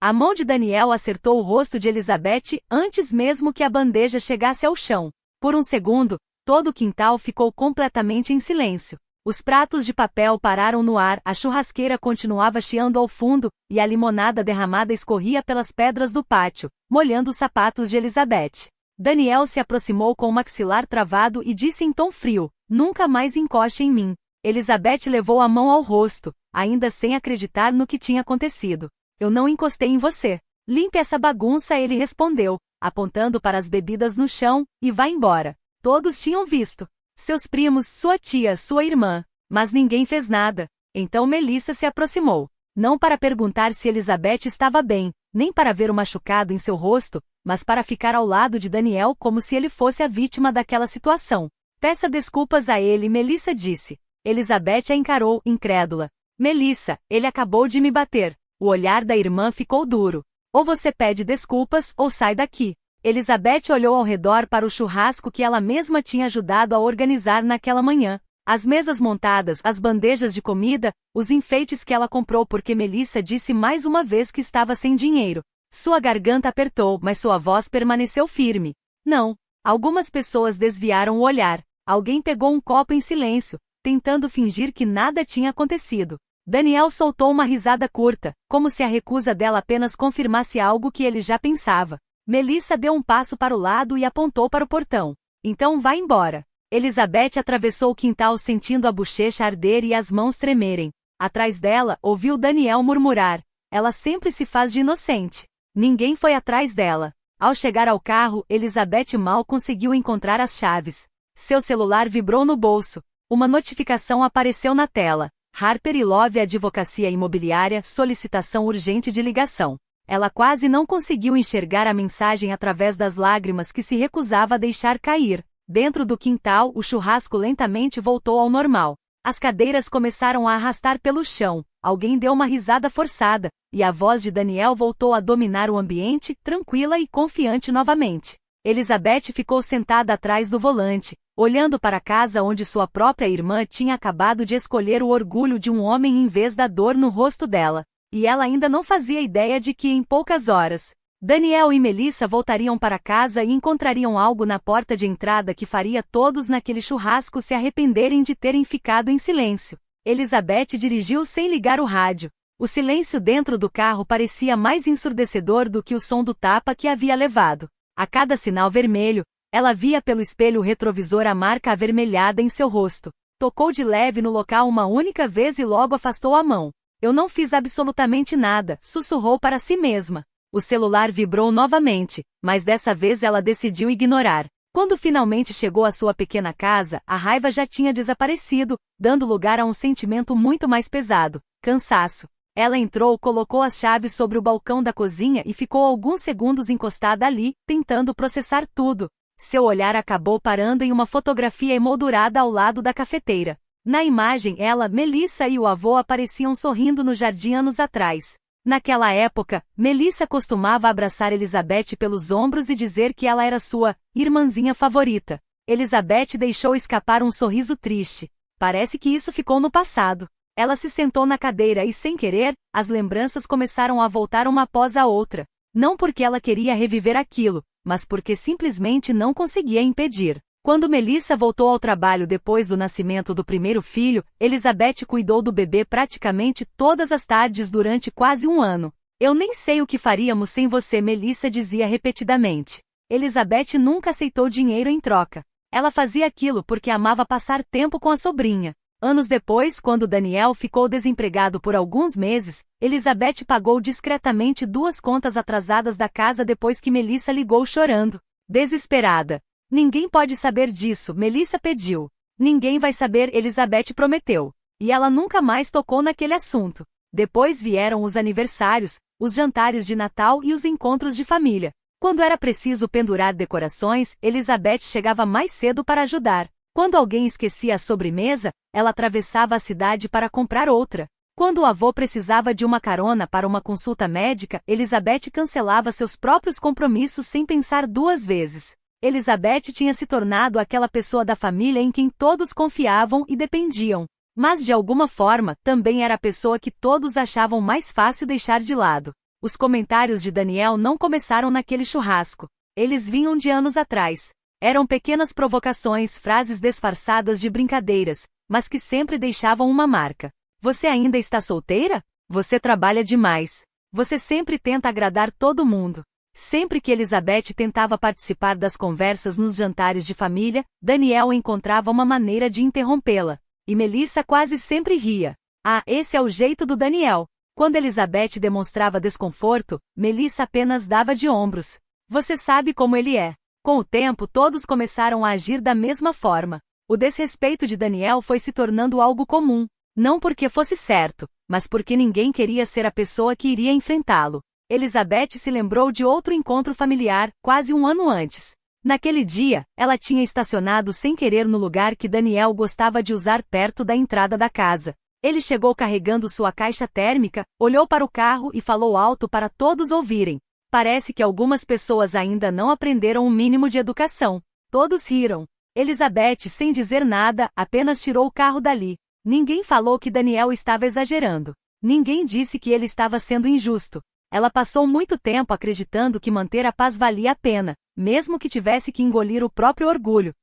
A mão de Daniel acertou o rosto de Elizabeth antes mesmo que a bandeja chegasse ao chão. Por um segundo, todo o quintal ficou completamente em silêncio. Os pratos de papel pararam no ar, a churrasqueira continuava chiando ao fundo, e a limonada derramada escorria pelas pedras do pátio, molhando os sapatos de Elizabeth. Daniel se aproximou com o maxilar travado e disse em tom frio: "Nunca mais encoste em mim." Elizabeth levou a mão ao rosto, ainda sem acreditar no que tinha acontecido. "Eu não encostei em você. Limpe essa bagunça", ele respondeu, apontando para as bebidas no chão, "e vá embora." Todos tinham visto. Seus primos, sua tia, sua irmã. Mas ninguém fez nada. Então Melissa se aproximou. Não para perguntar se Elizabeth estava bem, nem para ver o machucado em seu rosto, mas para ficar ao lado de Daniel como se ele fosse a vítima daquela situação. "Peça desculpas a ele", Melissa disse. Elizabeth a encarou, incrédula. "Melissa, ele acabou de me bater." O olhar da irmã ficou duro. "Ou você pede desculpas, ou sai daqui." Elizabeth olhou ao redor para o churrasco que ela mesma tinha ajudado a organizar naquela manhã. As mesas montadas, as bandejas de comida, os enfeites que ela comprou porque Melissa disse mais uma vez que estava sem dinheiro. Sua garganta apertou, mas sua voz permaneceu firme. "Não." Algumas pessoas desviaram o olhar. Alguém pegou um copo em silêncio, tentando fingir que nada tinha acontecido. Daniel soltou uma risada curta, como se a recusa dela apenas confirmasse algo que ele já pensava. Melissa deu um passo para o lado e apontou para o portão. "Então vá embora." Elizabeth atravessou o quintal sentindo a bochecha arder e as mãos tremerem. Atrás dela, ouviu Daniel murmurar: "Ela sempre se faz de inocente." Ninguém foi atrás dela. Ao chegar ao carro, Elizabeth mal conseguiu encontrar as chaves. Seu celular vibrou no bolso. Uma notificação apareceu na tela. Harper & Love Advocacia Imobiliária, solicitação urgente de ligação. Ela quase não conseguiu enxergar a mensagem através das lágrimas que se recusava a deixar cair. Dentro do quintal, o churrasco lentamente voltou ao normal. As cadeiras começaram a arrastar pelo chão, alguém deu uma risada forçada, e a voz de Daniel voltou a dominar o ambiente, tranquila e confiante novamente. Elizabeth ficou sentada atrás do volante, olhando para a casa onde sua própria irmã tinha acabado de escolher o orgulho de um homem em vez da dor no rosto dela. E ela ainda não fazia ideia de que em poucas horas, Daniel e Melissa voltariam para casa e encontrariam algo na porta de entrada que faria todos naquele churrasco se arrependerem de terem ficado em silêncio. Elizabeth dirigiu sem ligar o rádio. O silêncio dentro do carro parecia mais ensurdecedor do que o som do tapa que havia levado. A cada sinal vermelho, ela via pelo espelho retrovisor a marca avermelhada em seu rosto. Tocou de leve no local uma única vez e logo afastou a mão. "Eu não fiz absolutamente nada", sussurrou para si mesma. O celular vibrou novamente, mas dessa vez ela decidiu ignorar. Quando finalmente chegou à sua pequena casa, a raiva já tinha desaparecido, dando lugar a um sentimento muito mais pesado: cansaço. Ela entrou, colocou as chaves sobre o balcão da cozinha e ficou alguns segundos encostada ali, tentando processar tudo. Seu olhar acabou parando em uma fotografia emoldurada ao lado da cafeteira. Na imagem, ela, Melissa e o avô apareciam sorrindo no jardim anos atrás. Naquela época, Melissa costumava abraçar Elizabeth pelos ombros e dizer que ela era sua irmãzinha favorita. Elizabeth deixou escapar um sorriso triste. Parece que isso ficou no passado. Ela se sentou na cadeira e, sem querer, as lembranças começaram a voltar uma após a outra. Não porque ela queria reviver aquilo, mas porque simplesmente não conseguia impedir. Quando Melissa voltou ao trabalho depois do nascimento do primeiro filho, Elizabeth cuidou do bebê praticamente todas as tardes durante quase um ano. "Eu nem sei o que faríamos sem você", Melissa dizia repetidamente. Elizabeth nunca aceitou dinheiro em troca. Ela fazia aquilo porque amava passar tempo com a sobrinha. Anos depois, quando Daniel ficou desempregado por alguns meses, Elizabeth pagou discretamente 2 contas atrasadas da casa depois que Melissa ligou chorando. Desesperada. "Ninguém pode saber disso", Melissa pediu. "Ninguém vai saber", Elizabeth prometeu. E ela nunca mais tocou naquele assunto. Depois vieram os aniversários, os jantares de Natal e os encontros de família. Quando era preciso pendurar decorações, Elizabeth chegava mais cedo para ajudar. Quando alguém esquecia a sobremesa, ela atravessava a cidade para comprar outra. Quando o avô precisava de uma carona para uma consulta médica, Elizabeth cancelava seus próprios compromissos sem pensar 2 vezes. Elizabeth tinha se tornado aquela pessoa da família em quem todos confiavam e dependiam. Mas de alguma forma, também era a pessoa que todos achavam mais fácil deixar de lado. Os comentários de Daniel não começaram naquele churrasco. Eles vinham de anos atrás. Eram pequenas provocações, frases disfarçadas de brincadeiras, mas que sempre deixavam uma marca. Você ainda está solteira? Você trabalha demais. Você sempre tenta agradar todo mundo. Sempre que Elizabeth tentava participar das conversas nos jantares de família, Daniel encontrava uma maneira de interrompê-la. E Melissa quase sempre ria. Ah, esse é o jeito do Daniel. Quando Elizabeth demonstrava desconforto, Melissa apenas dava de ombros. Você sabe como ele é. Com o tempo, todos começaram a agir da mesma forma. O desrespeito de Daniel foi se tornando algo comum. Não porque fosse certo, mas porque ninguém queria ser a pessoa que iria enfrentá-lo. Elizabeth se lembrou de outro encontro familiar, quase um ano antes. Naquele dia, ela tinha estacionado sem querer no lugar que Daniel gostava de usar perto da entrada da casa. Ele chegou carregando sua caixa térmica, olhou para o carro e falou alto para todos ouvirem. Parece que algumas pessoas ainda não aprenderam o mínimo de educação. Todos riram. Elizabeth, sem dizer nada, apenas tirou o carro dali. Ninguém falou que Daniel estava exagerando. Ninguém disse que ele estava sendo injusto. Ela passou muito tempo acreditando que manter a paz valia a pena, mesmo que tivesse que engolir o próprio orgulho.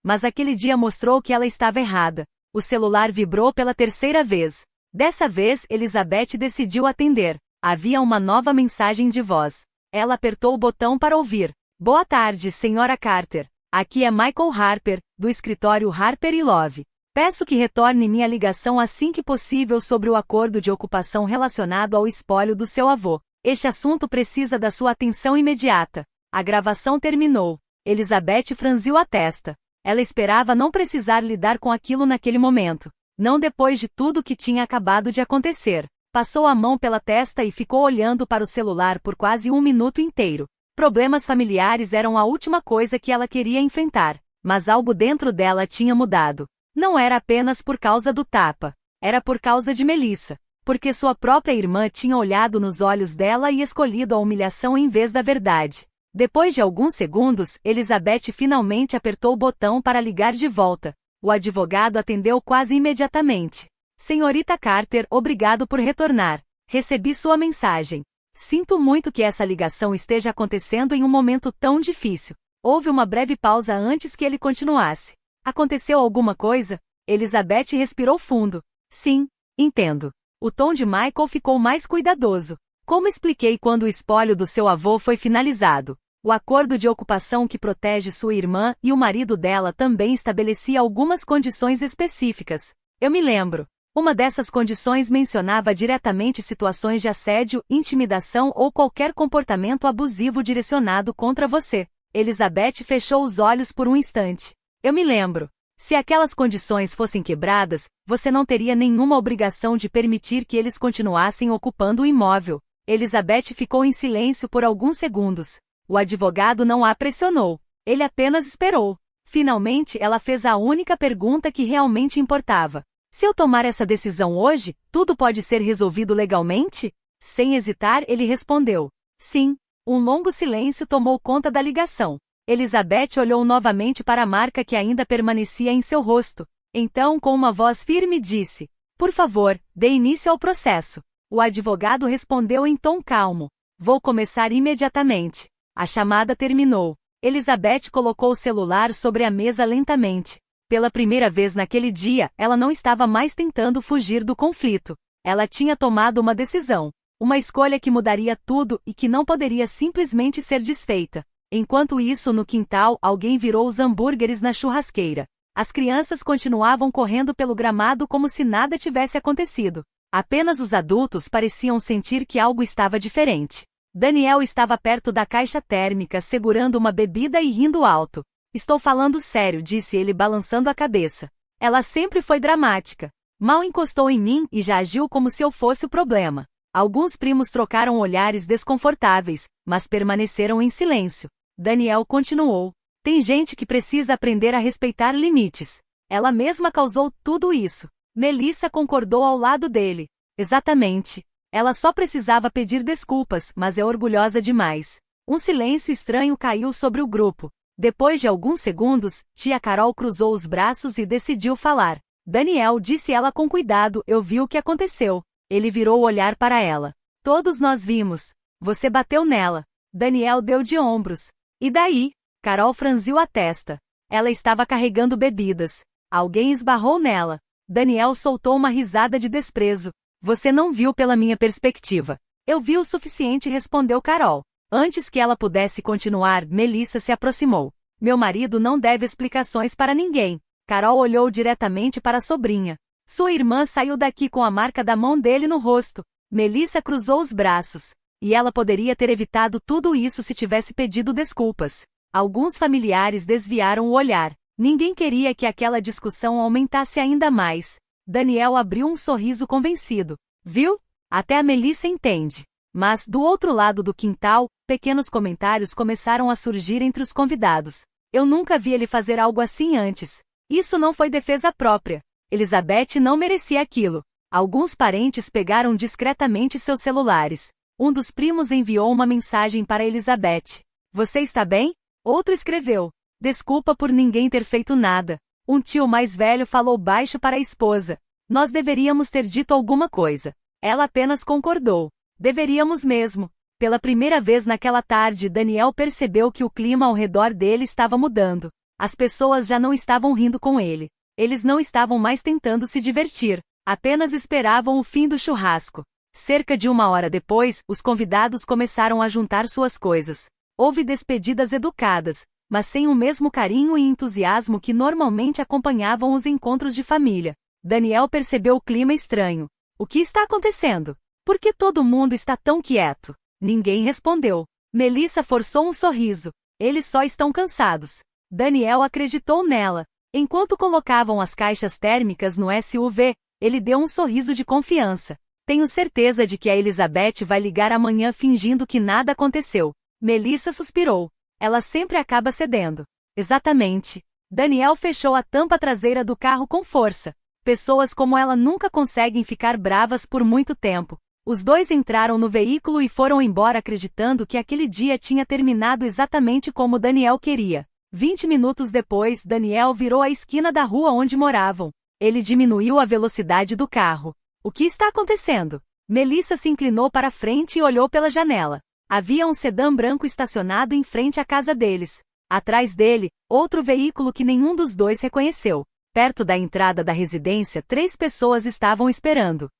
Mas aquele dia mostrou que ela estava errada. O celular vibrou pela terceira vez. Dessa vez, Elizabeth decidiu atender. Havia uma nova mensagem de voz. Ela apertou o botão para ouvir. Boa tarde, Sra. Carter. Aqui é Michael Harper, do escritório Harper & Love. Peço que retorne minha ligação assim que possível sobre o acordo de ocupação relacionado ao espólio do seu avô. Este assunto precisa da sua atenção imediata. A gravação terminou. Elizabeth franziu a testa. Ela esperava não precisar lidar com aquilo naquele momento. Não depois de tudo que tinha acabado de acontecer. Passou a mão pela testa e ficou olhando para o celular por quase um minuto inteiro. Problemas familiares eram a última coisa que ela queria enfrentar. Mas algo dentro dela tinha mudado. Não era apenas por causa do tapa. Era por causa de Melissa. Porque sua própria irmã tinha olhado nos olhos dela e escolhido a humilhação em vez da verdade. Depois de alguns segundos, Elizabeth finalmente apertou o botão para ligar de volta. O advogado atendeu quase imediatamente. Senhorita Carter, obrigado por retornar. Recebi sua mensagem. Sinto muito que essa ligação esteja acontecendo em um momento tão difícil. Houve uma breve pausa antes que ele continuasse. Aconteceu alguma coisa? Elizabeth respirou fundo. Sim, entendo. O tom de Michael ficou mais cuidadoso. Como expliquei quando o espólio do seu avô foi finalizado? O acordo de ocupação que protege sua irmã e o marido dela também estabelecia algumas condições específicas. Eu me lembro. Uma dessas condições mencionava diretamente situações de assédio, intimidação ou qualquer comportamento abusivo direcionado contra você. Elizabeth fechou os olhos por um instante. Eu me lembro. Se aquelas condições fossem quebradas, você não teria nenhuma obrigação de permitir que eles continuassem ocupando o imóvel. Elizabeth ficou em silêncio por alguns segundos. O advogado não a pressionou. Ele apenas esperou. Finalmente, ela fez a única pergunta que realmente importava. Se eu tomar essa decisão hoje, tudo pode ser resolvido legalmente? Sem hesitar, ele respondeu. Sim. Um longo silêncio tomou conta da ligação. Elizabeth olhou novamente para a marca que ainda permanecia em seu rosto. Então, com uma voz firme, disse: Por favor, dê início ao processo. O advogado respondeu em tom calmo. Vou começar imediatamente. A chamada terminou. Elizabeth colocou o celular sobre a mesa lentamente. Pela primeira vez naquele dia, ela não estava mais tentando fugir do conflito. Ela tinha tomado uma decisão. Uma escolha que mudaria tudo e que não poderia simplesmente ser desfeita. Enquanto isso, no quintal, alguém virou os hambúrgueres na churrasqueira. As crianças continuavam correndo pelo gramado como se nada tivesse acontecido. Apenas os adultos pareciam sentir que algo estava diferente. Daniel estava perto da caixa térmica segurando uma bebida e rindo alto. Estou falando sério, disse ele balançando a cabeça. Ela sempre foi dramática. Mal encostou em mim e já agiu como se eu fosse o problema. Alguns primos trocaram olhares desconfortáveis, mas permaneceram em silêncio. Daniel continuou. Tem gente que precisa aprender a respeitar limites. Ela mesma causou tudo isso. Melissa concordou ao lado dele. Exatamente. Ela só precisava pedir desculpas, mas é orgulhosa demais. Um silêncio estranho caiu sobre o grupo. Depois de alguns segundos, tia Carol cruzou os braços e decidiu falar. Daniel, disse ela com cuidado, eu vi o que aconteceu. Ele virou o olhar para ela. Todos nós vimos. Você bateu nela. Daniel deu de ombros. E daí? Carol franziu a testa. Ela estava carregando bebidas. Alguém esbarrou nela. Daniel soltou uma risada de desprezo. Você não viu pela minha perspectiva. Eu vi o suficiente, respondeu Carol. Antes que ela pudesse continuar, Melissa se aproximou. Meu marido não deve explicações para ninguém. Carol olhou diretamente para a sobrinha. Sua irmã saiu daqui com a marca da mão dele no rosto. Melissa cruzou os braços. E ela poderia ter evitado tudo isso se tivesse pedido desculpas. Alguns familiares desviaram o olhar. Ninguém queria que aquela discussão aumentasse ainda mais. Daniel abriu um sorriso convencido. Viu? Até a Melissa entende. Mas, do outro lado do quintal, pequenos comentários começaram a surgir entre os convidados. Eu nunca vi ele fazer algo assim antes. Isso não foi defesa própria. Elizabeth não merecia aquilo. Alguns parentes pegaram discretamente seus celulares. Um dos primos enviou uma mensagem para Elizabeth. Você está bem? Outro escreveu. Desculpa por ninguém ter feito nada. Um tio mais velho falou baixo para a esposa. Nós deveríamos ter dito alguma coisa. Ela apenas concordou. Deveríamos mesmo. Pela primeira vez naquela tarde, Daniel percebeu que o clima ao redor dele estava mudando. As pessoas já não estavam rindo com ele. Eles não estavam mais tentando se divertir. Apenas esperavam o fim do churrasco. Cerca de 1 hora depois, os convidados começaram a juntar suas coisas. Houve despedidas educadas, mas sem o mesmo carinho e entusiasmo que normalmente acompanhavam os encontros de família. Daniel percebeu o clima estranho. O que está acontecendo? Por que todo mundo está tão quieto? Ninguém respondeu. Melissa forçou um sorriso. Eles só estão cansados. Daniel acreditou nela. Enquanto colocavam as caixas térmicas no SUV, ele deu um sorriso de confiança. Tenho certeza de que a Elizabeth vai ligar amanhã fingindo que nada aconteceu. Melissa suspirou. Ela sempre acaba cedendo. Exatamente. Daniel fechou a tampa traseira do carro com força. Pessoas como ela nunca conseguem ficar bravas por muito tempo. Os dois entraram no veículo e foram embora acreditando que aquele dia tinha terminado exatamente como Daniel queria. 20 minutos depois, Daniel virou a esquina da rua onde moravam. Ele diminuiu a velocidade do carro. O que está acontecendo? Melissa se inclinou para frente e olhou pela janela. Havia um sedã branco estacionado em frente à casa deles. Atrás dele, outro veículo que nenhum dos dois reconheceu. Perto da entrada da residência, 3 pessoas estavam esperando.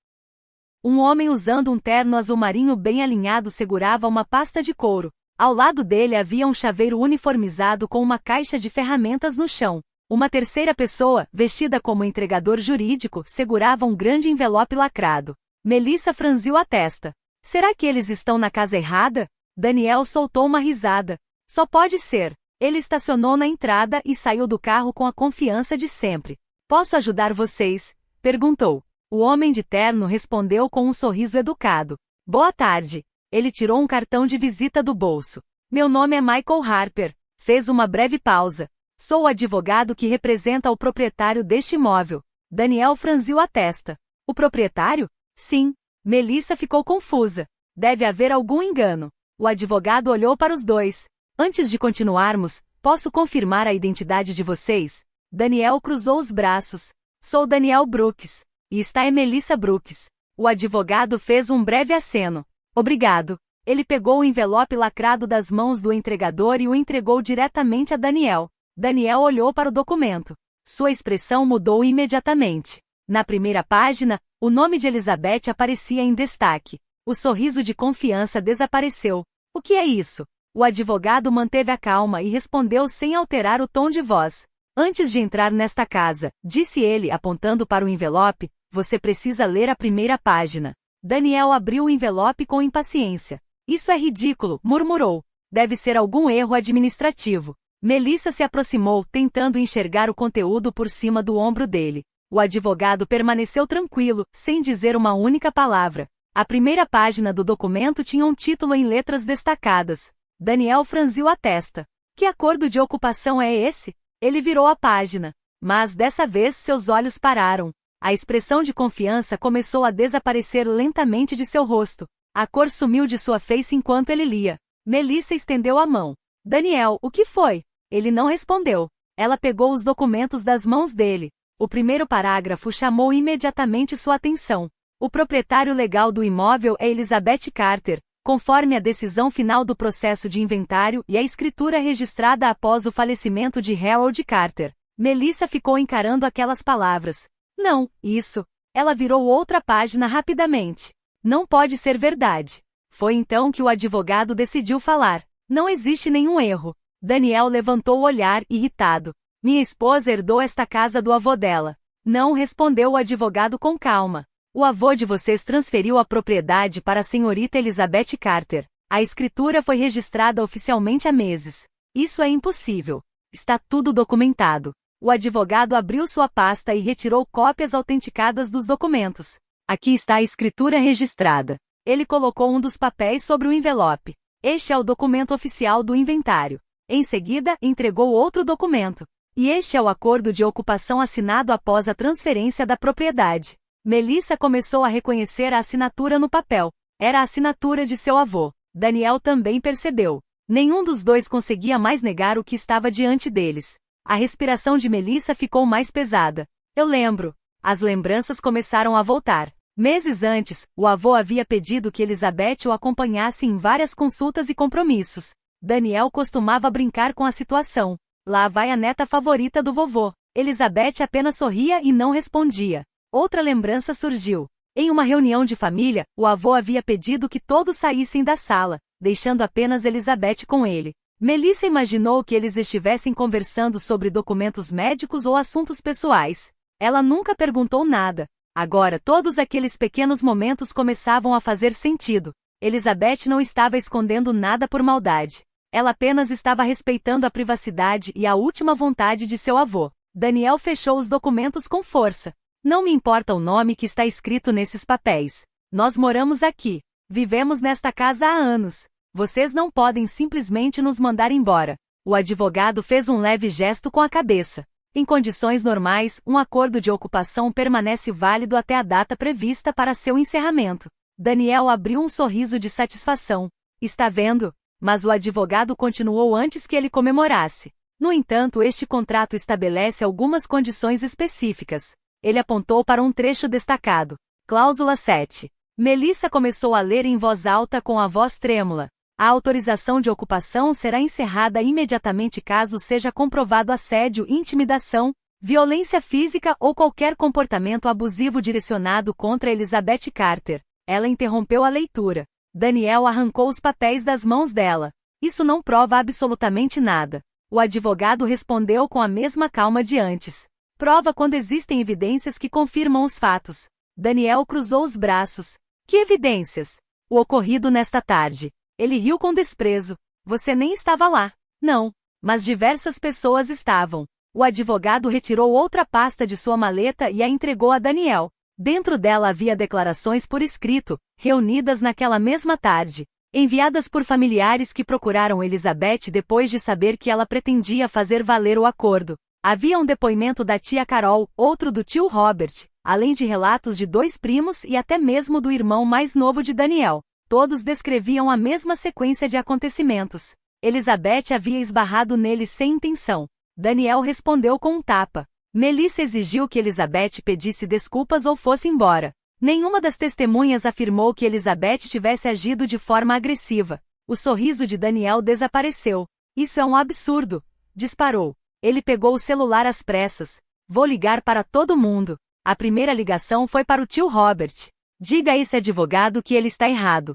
Um homem usando um terno azul marinho bem alinhado segurava uma pasta de couro. Ao lado dele havia um chaveiro uniformizado com uma caixa de ferramentas no chão. Uma terceira pessoa, vestida como entregador jurídico, segurava um grande envelope lacrado. Melissa franziu a testa. Será que eles estão na casa errada? Daniel soltou uma risada. Só pode ser. Ele estacionou na entrada e saiu do carro com a confiança de sempre. Posso ajudar vocês? Perguntou. O homem de terno respondeu com um sorriso educado. Boa tarde. Ele tirou um cartão de visita do bolso. Meu nome é Michael Harper. Fez uma breve pausa. Sou o advogado que representa o proprietário deste imóvel. Daniel franziu a testa. O proprietário? Sim. Melissa ficou confusa. Deve haver algum engano. O advogado olhou para os dois. Antes de continuarmos, posso confirmar a identidade de vocês? Daniel cruzou os braços. Sou Daniel Brooks. E esta é Melissa Brooks. O advogado fez um breve aceno. Obrigado. Ele pegou o envelope lacrado das mãos do entregador e o entregou diretamente a Daniel. Daniel olhou para o documento. Sua expressão mudou imediatamente. Na primeira página, o nome de Elizabeth aparecia em destaque. O sorriso de confiança desapareceu. O que é isso? O advogado manteve a calma e respondeu sem alterar o tom de voz. Antes de entrar nesta casa, disse ele apontando para o envelope, você precisa ler a primeira página. Daniel abriu o envelope com impaciência. Isso é ridículo, murmurou. Deve ser algum erro administrativo. Melissa se aproximou, tentando enxergar o conteúdo por cima do ombro dele. O advogado permaneceu tranquilo, sem dizer uma única palavra. A primeira página do documento tinha um título em letras destacadas. Daniel franziu a testa. Que acordo de ocupação é esse? Ele virou a página. Mas dessa vez seus olhos pararam. A expressão de confiança começou a desaparecer lentamente de seu rosto. A cor sumiu de sua face enquanto ele lia. Melissa estendeu a mão. Daniel, o que foi? Ele não respondeu. Ela pegou os documentos das mãos dele. O primeiro parágrafo chamou imediatamente sua atenção. O proprietário legal do imóvel é Elizabeth Carter, conforme a decisão final do processo de inventário e a escritura registrada após o falecimento de Harold Carter. Melissa ficou encarando aquelas palavras. Não, isso. Ela virou outra página rapidamente. Não pode ser verdade. Foi então que o advogado decidiu falar. Não existe nenhum erro. Daniel levantou o olhar, irritado. Minha esposa herdou esta casa do avô dela. Não, respondeu o advogado com calma. O avô de vocês transferiu a propriedade para a senhorita Elizabeth Carter. A escritura foi registrada oficialmente há meses. Isso é impossível. Está tudo documentado. O advogado abriu sua pasta e retirou cópias autenticadas dos documentos. Aqui está a escritura registrada. Ele colocou um dos papéis sobre o envelope. Este é o documento oficial do inventário. Em seguida, entregou outro documento. E este é o acordo de ocupação assinado após a transferência da propriedade. Melissa começou a reconhecer a assinatura no papel. Era a assinatura de seu avô. Daniel também percebeu. Nenhum dos dois conseguia mais negar o que estava diante deles. A respiração de Melissa ficou mais pesada. Eu lembro. As lembranças começaram a voltar. Meses antes, o avô havia pedido que Elizabeth o acompanhasse em várias consultas e compromissos. Daniel costumava brincar com a situação. Lá vai a neta favorita do vovô. Elizabeth apenas sorria e não respondia. Outra lembrança surgiu. Em uma reunião de família, o avô havia pedido que todos saíssem da sala, deixando apenas Elizabeth com ele. Melissa imaginou que eles estivessem conversando sobre documentos médicos ou assuntos pessoais. Ela nunca perguntou nada. Agora todos aqueles pequenos momentos começavam a fazer sentido. Elizabeth não estava escondendo nada por maldade. Ela apenas estava respeitando a privacidade e a última vontade de seu avô. Daniel fechou os documentos com força. Não me importa o nome que está escrito nesses papéis. Nós moramos aqui. Vivemos nesta casa há anos. Vocês não podem simplesmente nos mandar embora. O advogado fez um leve gesto com a cabeça. Em condições normais, um acordo de ocupação permanece válido até a data prevista para seu encerramento. Daniel abriu um sorriso de satisfação. Está vendo? Mas o advogado continuou antes que ele comemorasse. No entanto, este contrato estabelece algumas condições específicas. Ele apontou para um trecho destacado. Cláusula 7. Melissa começou a ler em voz alta com a voz trêmula. A autorização de ocupação será encerrada imediatamente caso seja comprovado assédio, intimidação, violência física ou qualquer comportamento abusivo direcionado contra Elizabeth Carter. Ela interrompeu a leitura. Daniel arrancou os papéis das mãos dela. Isso não prova absolutamente nada. O advogado respondeu com a mesma calma de antes. Prova quando existem evidências que confirmam os fatos. Daniel cruzou os braços. Que evidências? O ocorrido nesta tarde. Ele riu com desprezo. Você nem estava lá. Não. Mas diversas pessoas estavam. O advogado retirou outra pasta de sua maleta e a entregou a Daniel. Dentro dela havia declarações por escrito, reunidas naquela mesma tarde, enviadas por familiares que procuraram Elizabeth depois de saber que ela pretendia fazer valer o acordo. Havia um depoimento da tia Carol, outro do tio Robert, além de relatos de 2 primos e até mesmo do irmão mais novo de Daniel. Todos descreviam a mesma sequência de acontecimentos. Elizabeth havia esbarrado nele sem intenção. Daniel respondeu com um tapa. Melissa exigiu que Elizabeth pedisse desculpas ou fosse embora. Nenhuma das testemunhas afirmou que Elizabeth tivesse agido de forma agressiva. O sorriso de Daniel desapareceu. Isso é um absurdo. Disparou. Ele pegou o celular às pressas. Vou ligar para todo mundo. A primeira ligação foi para o tio Robert. Diga a esse advogado que ele está errado.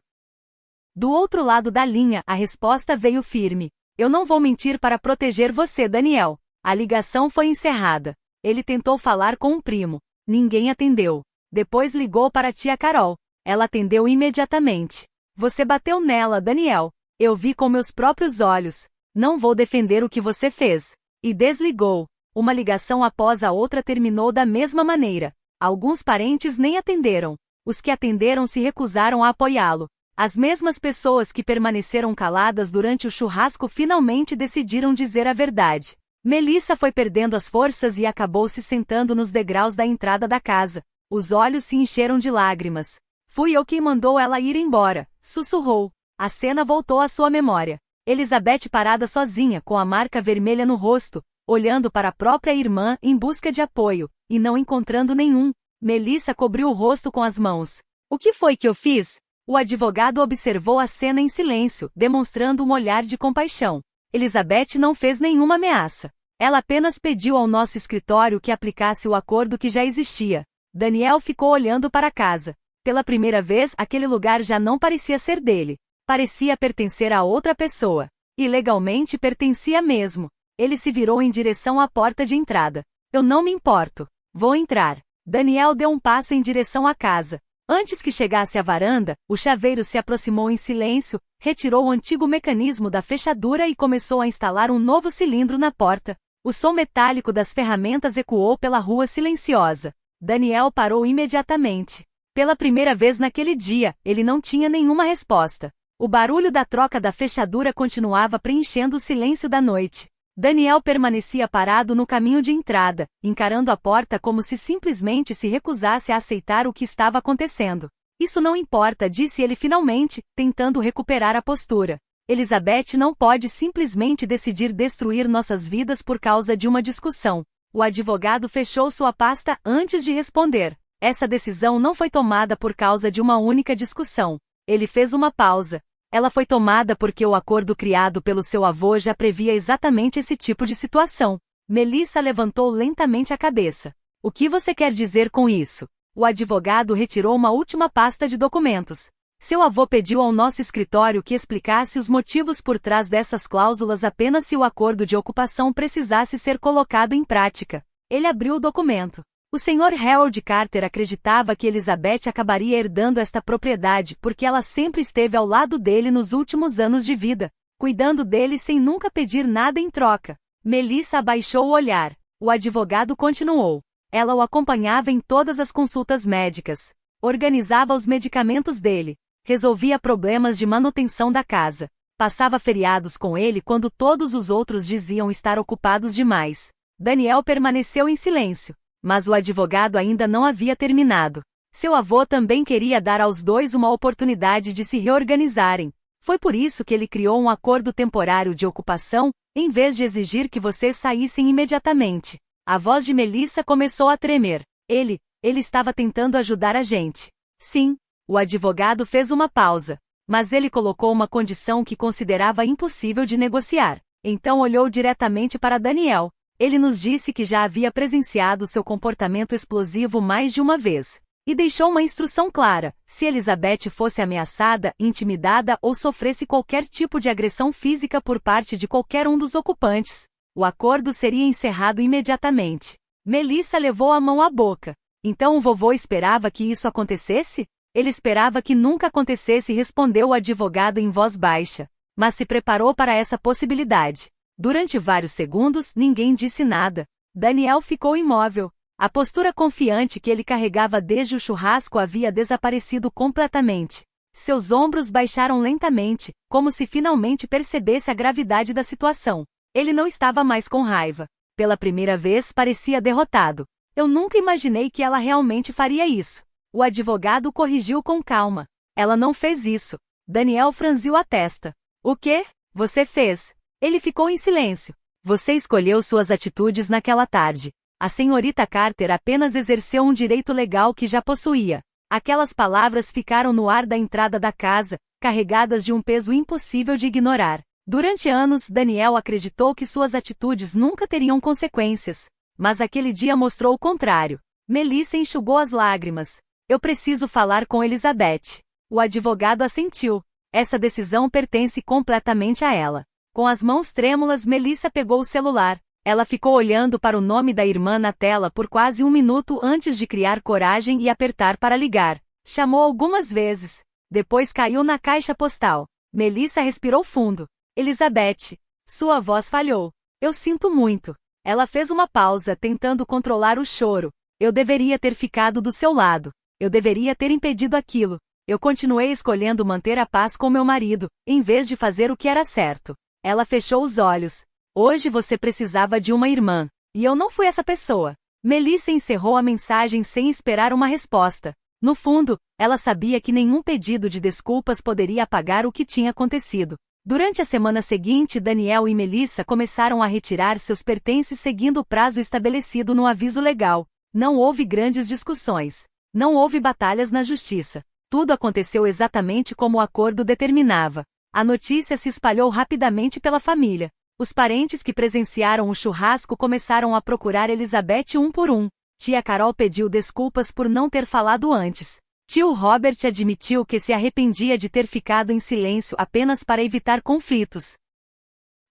Do outro lado da linha, a resposta veio firme. Eu não vou mentir para proteger você, Daniel. A ligação foi encerrada. Ele tentou falar com um primo. Ninguém atendeu. Depois ligou para a tia Carol. Ela atendeu imediatamente. Você bateu nela, Daniel. Eu vi com meus próprios olhos. Não vou defender o que você fez. E desligou. Uma ligação após a outra terminou da mesma maneira. Alguns parentes nem atenderam. Os que atenderam se recusaram a apoiá-lo. As mesmas pessoas que permaneceram caladas durante o churrasco finalmente decidiram dizer a verdade. Melissa foi perdendo as forças e acabou se sentando nos degraus da entrada da casa. Os olhos se encheram de lágrimas. Fui eu quem mandou ela ir embora, sussurrou. A cena voltou à sua memória. Elizabeth parada sozinha com a marca vermelha no rosto, olhando para a própria irmã em busca de apoio, e não encontrando nenhum. Melissa cobriu o rosto com as mãos. O que foi que eu fiz? O advogado observou a cena em silêncio, demonstrando um olhar de compaixão. Elizabeth não fez nenhuma ameaça. Ela apenas pediu ao nosso escritório que aplicasse o acordo que já existia. Daniel ficou olhando para a casa. Pela primeira vez, aquele lugar já não parecia ser dele. Parecia pertencer a outra pessoa. E legalmente pertencia mesmo. Ele se virou em direção à porta de entrada. Eu não me importo. Vou entrar. Daniel deu um passo em direção à casa. Antes que chegasse à varanda, o chaveiro se aproximou em silêncio, retirou o antigo mecanismo da fechadura e começou a instalar um novo cilindro na porta. O som metálico das ferramentas ecoou pela rua silenciosa. Daniel parou imediatamente. Pela primeira vez naquele dia, ele não tinha nenhuma resposta. O barulho da troca da fechadura continuava preenchendo o silêncio da noite. Daniel permanecia parado no caminho de entrada, encarando a porta como se simplesmente se recusasse a aceitar o que estava acontecendo. Isso não importa, disse ele finalmente, tentando recuperar a postura. Elizabeth não pode simplesmente decidir destruir nossas vidas por causa de uma discussão. O advogado fechou sua pasta antes de responder. Essa decisão não foi tomada por causa de uma única discussão. Ele fez uma pausa. Ela foi tomada porque o acordo criado pelo seu avô já previa exatamente esse tipo de situação. Melissa levantou lentamente a cabeça. O que você quer dizer com isso? O advogado retirou uma última pasta de documentos. Seu avô pediu ao nosso escritório que explicasse os motivos por trás dessas cláusulas apenas se o acordo de ocupação precisasse ser colocado em prática. Ele abriu o documento. O Sr. Harold Carter acreditava que Elizabeth acabaria herdando esta propriedade porque ela sempre esteve ao lado dele nos últimos anos de vida, cuidando dele sem nunca pedir nada em troca. Melissa abaixou o olhar. O advogado continuou. Ela o acompanhava em todas as consultas médicas, organizava os medicamentos dele, resolvia problemas de manutenção da casa, passava feriados com ele quando todos os outros diziam estar ocupados demais. Daniel permaneceu em silêncio. Mas o advogado ainda não havia terminado. Seu avô também queria dar aos dois uma oportunidade de se reorganizarem. Foi por isso que ele criou um acordo temporário de ocupação, em vez de exigir que vocês saíssem imediatamente. A voz de Melissa começou a tremer. Ele estava tentando ajudar a gente. Sim, o advogado fez uma pausa. Mas ele colocou uma condição que considerava impossível de negociar. Então olhou diretamente para Daniel. Ele nos disse que já havia presenciado seu comportamento explosivo mais de uma vez. E deixou uma instrução clara: se Elizabeth fosse ameaçada, intimidada ou sofresse qualquer tipo de agressão física por parte de qualquer um dos ocupantes, o acordo seria encerrado imediatamente. Melissa levou a mão à boca. Então o vovô esperava que isso acontecesse? Ele esperava que nunca acontecesse, respondeu o advogado em voz baixa. Mas se preparou para essa possibilidade. Durante vários segundos, ninguém disse nada. Daniel ficou imóvel. A postura confiante que ele carregava desde o churrasco havia desaparecido completamente. Seus ombros baixaram lentamente, como se finalmente percebesse a gravidade da situação. Ele não estava mais com raiva. Pela primeira vez parecia derrotado. Eu nunca imaginei que ela realmente faria isso. O advogado corrigiu com calma. Ela não fez isso. Daniel franziu a testa. O quê? Você fez? Ele ficou em silêncio. Você escolheu suas atitudes naquela tarde. A senhorita Carter apenas exerceu um direito legal que já possuía. Aquelas palavras ficaram no ar da entrada da casa, carregadas de um peso impossível de ignorar. Durante anos, Daniel acreditou que suas atitudes nunca teriam consequências. Mas aquele dia mostrou o contrário. Melissa enxugou as lágrimas. Eu preciso falar com Elizabeth. O advogado assentiu. Essa decisão pertence completamente a ela. Com as mãos trêmulas, Melissa pegou o celular. Ela ficou olhando para o nome da irmã na tela por quase um minuto antes de criar coragem e apertar para ligar. Chamou algumas vezes. Depois caiu na caixa postal. Melissa respirou fundo. Elizabeth. Sua voz falhou. Eu sinto muito. Ela fez uma pausa, tentando controlar o choro. Eu deveria ter ficado do seu lado. Eu deveria ter impedido aquilo. Eu continuei escolhendo manter a paz com meu marido, em vez de fazer o que era certo. Ela fechou os olhos. Hoje você precisava de uma irmã. E eu não fui essa pessoa. Melissa encerrou a mensagem sem esperar uma resposta. No fundo, ela sabia que nenhum pedido de desculpas poderia apagar o que tinha acontecido. Durante a semana seguinte, Daniel e Melissa começaram a retirar seus pertences seguindo o prazo estabelecido no aviso legal. Não houve grandes discussões. Não houve batalhas na justiça. Tudo aconteceu exatamente como o acordo determinava. A notícia se espalhou rapidamente pela família. Os parentes que presenciaram o churrasco começaram a procurar Elizabeth um por um. Tia Carol pediu desculpas por não ter falado antes. Tio Robert admitiu que se arrependia de ter ficado em silêncio apenas para evitar conflitos.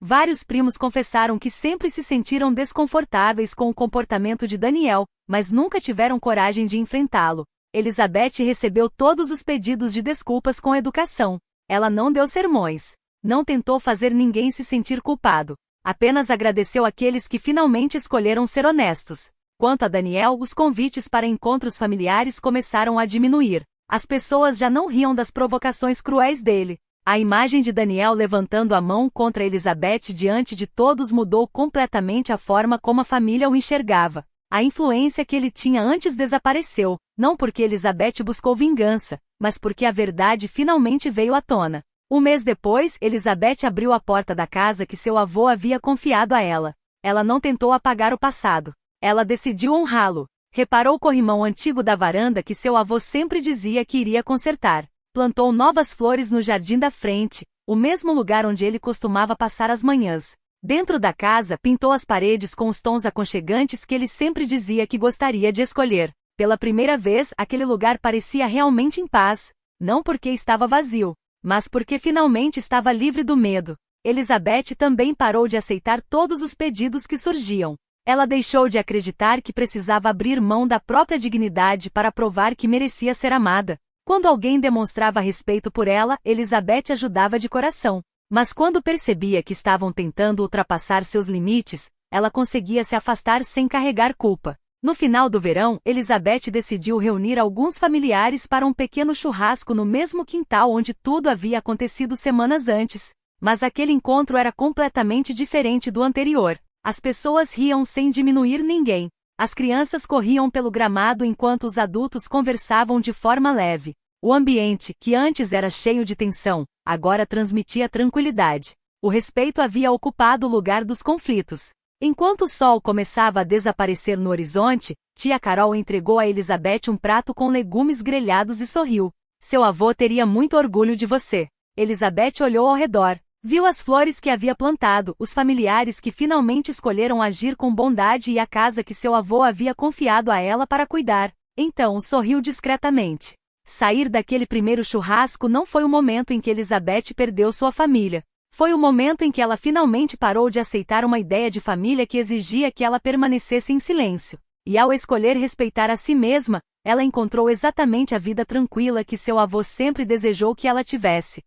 Vários primos confessaram que sempre se sentiram desconfortáveis com o comportamento de Daniel, mas nunca tiveram coragem de enfrentá-lo. Elizabeth recebeu todos os pedidos de desculpas com educação. Ela não deu sermões. Não tentou fazer ninguém se sentir culpado. Apenas agradeceu aqueles que finalmente escolheram ser honestos. Quanto a Daniel, os convites para encontros familiares começaram a diminuir. As pessoas já não riam das provocações cruéis dele. A imagem de Daniel levantando a mão contra Elizabeth diante de todos mudou completamente a forma como a família o enxergava. A influência que ele tinha antes desapareceu, não porque Elizabeth buscou vingança, mas porque a verdade finalmente veio à tona. Um mês depois, Elizabeth abriu a porta da casa que seu avô havia confiado a ela. Ela não tentou apagar o passado. Ela decidiu honrá-lo. Reparou o corrimão antigo da varanda que seu avô sempre dizia que iria consertar. Plantou novas flores no jardim da frente, o mesmo lugar onde ele costumava passar as manhãs. Dentro da casa, pintou as paredes com os tons aconchegantes que ele sempre dizia que gostaria de escolher. Pela primeira vez, aquele lugar parecia realmente em paz. Não porque estava vazio, mas porque finalmente estava livre do medo. Elizabeth também parou de aceitar todos os pedidos que surgiam. Ela deixou de acreditar que precisava abrir mão da própria dignidade para provar que merecia ser amada. Quando alguém demonstrava respeito por ela, Elizabeth ajudava de coração. Mas quando percebia que estavam tentando ultrapassar seus limites, ela conseguia se afastar sem carregar culpa. No final do verão, Elizabeth decidiu reunir alguns familiares para um pequeno churrasco no mesmo quintal onde tudo havia acontecido semanas antes. Mas aquele encontro era completamente diferente do anterior. As pessoas riam sem diminuir ninguém. As crianças corriam pelo gramado enquanto os adultos conversavam de forma leve. O ambiente, que antes era cheio de tensão, agora transmitia tranquilidade. O respeito havia ocupado o lugar dos conflitos. Enquanto o sol começava a desaparecer no horizonte, tia Carol entregou a Elizabeth um prato com legumes grelhados e sorriu. Seu avô teria muito orgulho de você. Elizabeth olhou ao redor. Viu as flores que havia plantado, os familiares que finalmente escolheram agir com bondade e a casa que seu avô havia confiado a ela para cuidar. Então sorriu discretamente. Sair daquele primeiro churrasco não foi o momento em que Elizabeth perdeu sua família. Foi o momento em que ela finalmente parou de aceitar uma ideia de família que exigia que ela permanecesse em silêncio. E ao escolher respeitar a si mesma, ela encontrou exatamente a vida tranquila que seu avô sempre desejou que ela tivesse.